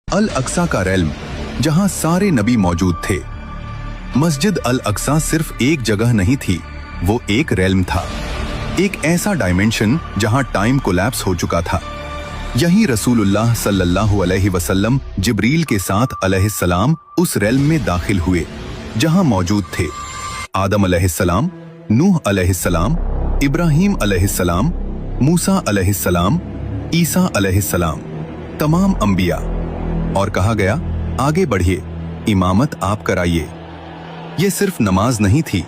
अल अक्सा का रेल्म, जहां सारे नबी मौजूद थे। मस्जिद अल अक्सा सिर्फ एक जगह नहीं थी, वो एक रेल्म था, एक ऐसा डायमेंशन जहां टाइम कोलैप्स हो चुका था। यही रसूलुल्लाह सल्लल्लाहु अलैहि वसल्लम जिब्रील के साथ अलैहिस्सलाम उस रेल्म में दाखिल हुए, जहां मौजूद थे आदम अलैहिस्सलाम, नूह अलैहिस्सलाम, इब्राहीम अलैहिस्सलाम, मूसा अलैहिस्सलाम, ईसा अलैहिस्सलाम, तमाम अंबिया। और कहा गया, आगे बढ़िए, इमामत आप कराइए। ये सिर्फ नमाज नहीं थी,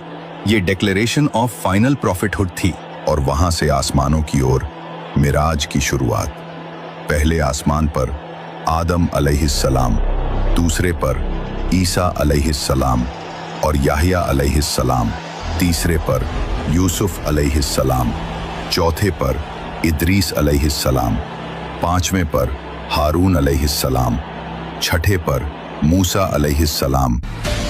ये डिक्लेरेशन ऑफ फाइनल प्रॉफिटहुड थी। और वहां से आसमानों की ओर मिराज की शुरुआत। पहले आसमान पर आदम अलैहिस्सलाम, दूसरे पर ईसा अलैहिस्सलाम और याहिया अलैहिस्सलाम, तीसरे पर यूसुफ अलैहिस्सलाम, चौथे पर इदरीस अलैहिस्सलाम, पांचवें पर हारून अलैहिस्सलाम, छठे पर मूसा अलैहिस्सलाम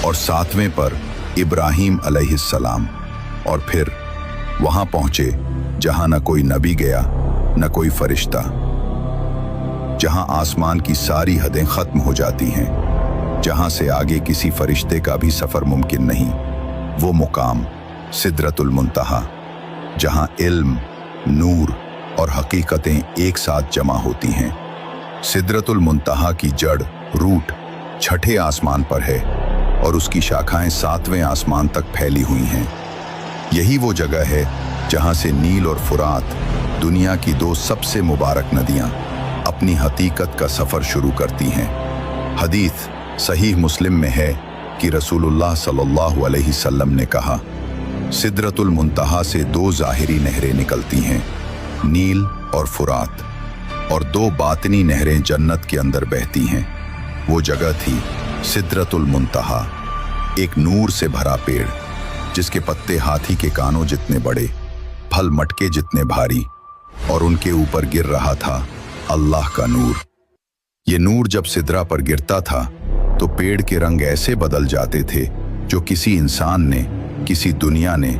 और सातवें पर इब्राहीम अलैहिस्सलाम। और फिर वहां पहुंचे जहां न कोई नबी गया न कोई फरिश्ता, जहां आसमान की सारी हदें खत्म हो जाती हैं, जहां से आगे किसी फरिश्ते का भी सफर मुमकिन नहीं। वो मुकाम सिदरतुल मुंतहा, जहां इल्म, नूर और हकीकतें एक साथ जमा होती हैं। सिदरतुल मुंतहा की जड़, रूट छठे आसमान पर है और उसकी शाखाएं सातवें आसमान तक फैली हुई हैं। यही वो जगह है जहां से नील और फुरात, दुनिया की दो सबसे मुबारक नदियां, अपनी हकीकत का सफर शुरू करती हैं। हदीस सहीह मुस्लिम में है कि रसूलुल्लाह सल्लल्लाहु अलैहि वसल्लम ने कहा, सिदरतुल मुंतहा से दो ज़ाहिरी नहरें निकलती हैं, नील और फुरात, और दो बातिनी नहरें जन्नत के अंदर बहती हैं। वो जगह थी सिदरतुल मुंतहा, एक नूर से भरा पेड़ जिसके पत्ते हाथी के कानों जितने बड़े, फल मटके जितने भारी, और उनके ऊपर गिर रहा था अल्लाह का नूर। ये नूर जब सिदरा पर गिरता था तो पेड़ के रंग ऐसे बदल जाते थे जो किसी इंसान ने, किसी दुनिया ने,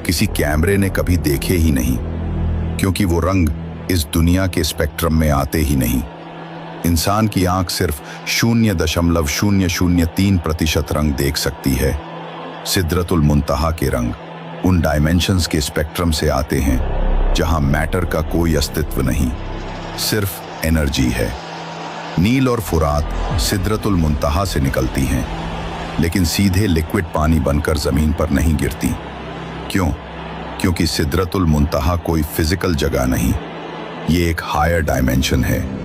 किसी कैमरे ने कभी देखे ही नहीं, क्योंकि वो रंग इस दुनिया के स्पेक्ट्रम में आते ही नहीं। इंसान की आंख सिर्फ 0.003% रंग देख सकती है। सिदरतुल मुंतहा के रंग उन डायमेंशंस के स्पेक्ट्रम से आते हैं जहां मैटर का कोई अस्तित्व नहीं, सिर्फ एनर्जी है। नील और फुरात सिदरतुल मुंतहा से निकलती हैं, लेकिन सीधे लिक्विड पानी बनकर जमीन पर नहीं गिरती। क्यों? क्योंकि सिदरतुल मुंतहा कोई फिजिकल जगह नहीं, ये एक हायर डायमेंशन है।